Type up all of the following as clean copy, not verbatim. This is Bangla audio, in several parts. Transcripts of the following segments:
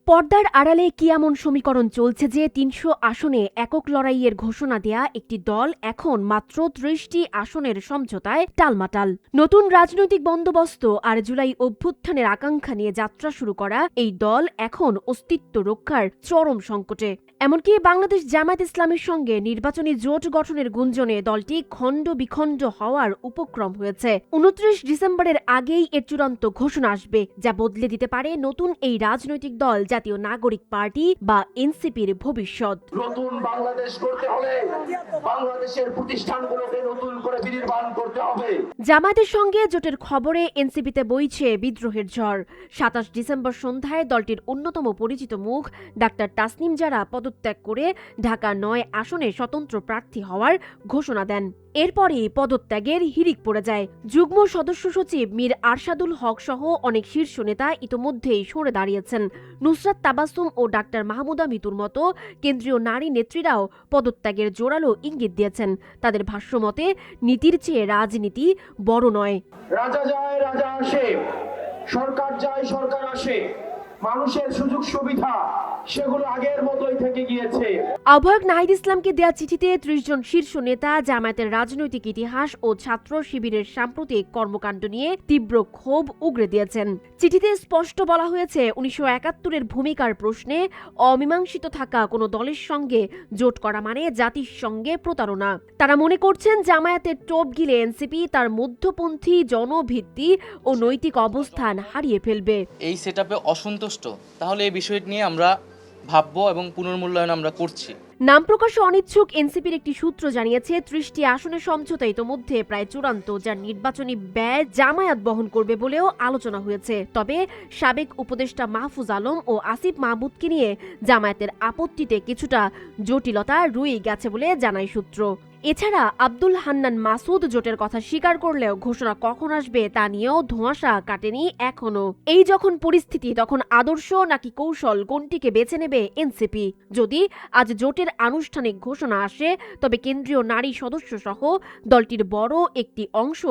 পর্দার আড়ালে কি এমন সমীকরণ চলছে যে ৩০০ আসনে একক লড়াইয়ের ঘোষণা দেয়া একটি দল এখন মাত্র ৩০টি আসনের সমঝোতায় টালমাটাল। নতুন রাজনৈতিক বন্দোবস্ত আর জুলাই অভ্যুত্থানের আকাঙ্ক্ষা নিয়ে যাত্রা শুরু করা এই দল এখন অস্তিত্ব রক্ষার চরম সংকটে। এমনকি বাংলাদেশ জামায়াত ইসলামের সঙ্গে নির্বাচনী জোট গঠনের গুঞ্জনে দলটি খণ্ড বিখণ্ড হওয়ার উপক্রম হয়েছে। ২৯ ডিসেম্বরের আগেই এর চূড়ান্ত ঘোষণা আসবে, যা বদলে দিতে পারে নতুন এই রাজনৈতিক দল জাতীয় নাগরিক পার্টি বা এনসিপির ভবিষ্যৎ। নতুন বাংলাদেশ গড়তে হলে বাংলাদেশের প্রতিষ্ঠানগুলোকে নতুন করে বিনির্মাণ করতে হবে। জামায়াতের সঙ্গে জোটের খবরে এনসিপিতে বইছে বিদ্রোহের ঝড়। ২৭ ডিসেম্বর সন্ধ্যায় দলটির অন্যতম পরিচিত মুখ ডাক্তার তাসনিম জারা পদত্যাগ করে ঢাকা ৯ আসনে স্বতন্ত্র প্রার্থী হওয়ার ঘোষণা দেন। এরপরই পদত্যাগের হিড়িক পড়ে যায়। যুগ্ম সদস্য সচিব মীর আরশাদুল হক সহ অনেক শীর্ষ নেতা ইতোমধ্যেই সরে দাঁড়িয়েছেন। নুসরাত তাবাসসুম ও ডাক্তার মাহমুদা মিতুর মতো কেন্দ্রীয় নারী নেত্রীরাও পদত্যাগের জোরালো ইঙ্গিত দিয়েছেন। তাদের ভাষ্যমতে নীতির চেয়ে রাজনীতি বড় নয়। রাজা যায় রাজা আসে, সরকার যায় সরকার আসে, মানুষের সুযোগ সুবিধা সেগুলো আগের মতোই থেকে গিয়েছে। আহ্বায়ক নাহিদ ইসলামকে দেয়া চিঠিতে ৩০ জন শীর্ষ নেতা জামায়াতের রাজনৈতিক ইতিহাস ও ছাত্র শিবিরের সাম্প্রতিক কর্মকাণ্ড নিয়ে তীব্র ক্ষোভ উগরে দিয়েছেন। চিঠিতে স্পষ্ট বলা হয়েছে, ১৯৭১-এর ভূমিকার প্রশ্নে অমীমাংসিত থাকা কোনো দলের সঙ্গে জোট করা মানে জাতির সঙ্গে প্রতারণা। তারা মনে করছেন জামায়াতের টোপ গিলে এনসিপি তার মধ্যপন্থী জনভিত্তি ও নৈতিক অবস্থান হারিয়ে ফেলবে। এই সেটআপে অসন্তুষ্ট, তাহলে এই বিষয়টি নিয়ে আমরা ভাববো এবং পুনর্মূল্যায়ন আমরা করছি। নাম প্রকাশে অনিচ্ছুক এনসিপির একটি সূত্র জানিয়েছে, ৩০টি আসনের সমঝোতা ইতোমধ্যে প্রায় চূড়ান্ত, যার নির্বাচনী ব্যয় জামায়াত বহন করবে বলেও আলোচনা হয়েছে। তবে সাবেক উপদেষ্টা মাহফুজ আলম ও আসিফ মাহমুদকে নিয়ে জামায়াতের আপত্তিতে কিছুটা জটিলতা রয়ে গেছে বলে জানায় সূত্র। এছাড়া আব্দুল হান্নান মাসুদ জোটের কথা স্বীকার করলেও ঘোষণা কখন আসবে তা নিয়েও ধোঁয়াশা কাটেনি এখনো। এই যখন পরিস্থিতি, তখন আদর্শ নাকি কৌশল কোনটিকে বেছে নেবে এনসিপি? যদি আজ জোটের আনুষ্ঠানিক ঘোষণা আসে, তবে কেন্দ্রীয় নারী সদস্য সহ দলটির বড় একটি অংশ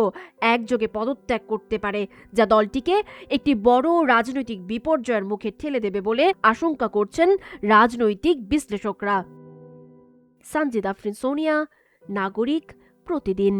একযোগে পদত্যাগ করতে পারে, যা দলটিকে একটি বড় রাজনৈতিক বিপর্যয়ের মুখে ঠেলে দেবে বলে আশঙ্কা করছেন রাজনৈতিক বিশ্লেষকরা। সানজিদা আফরিন, সোনিয়া, নাগরিক প্রতিদিন।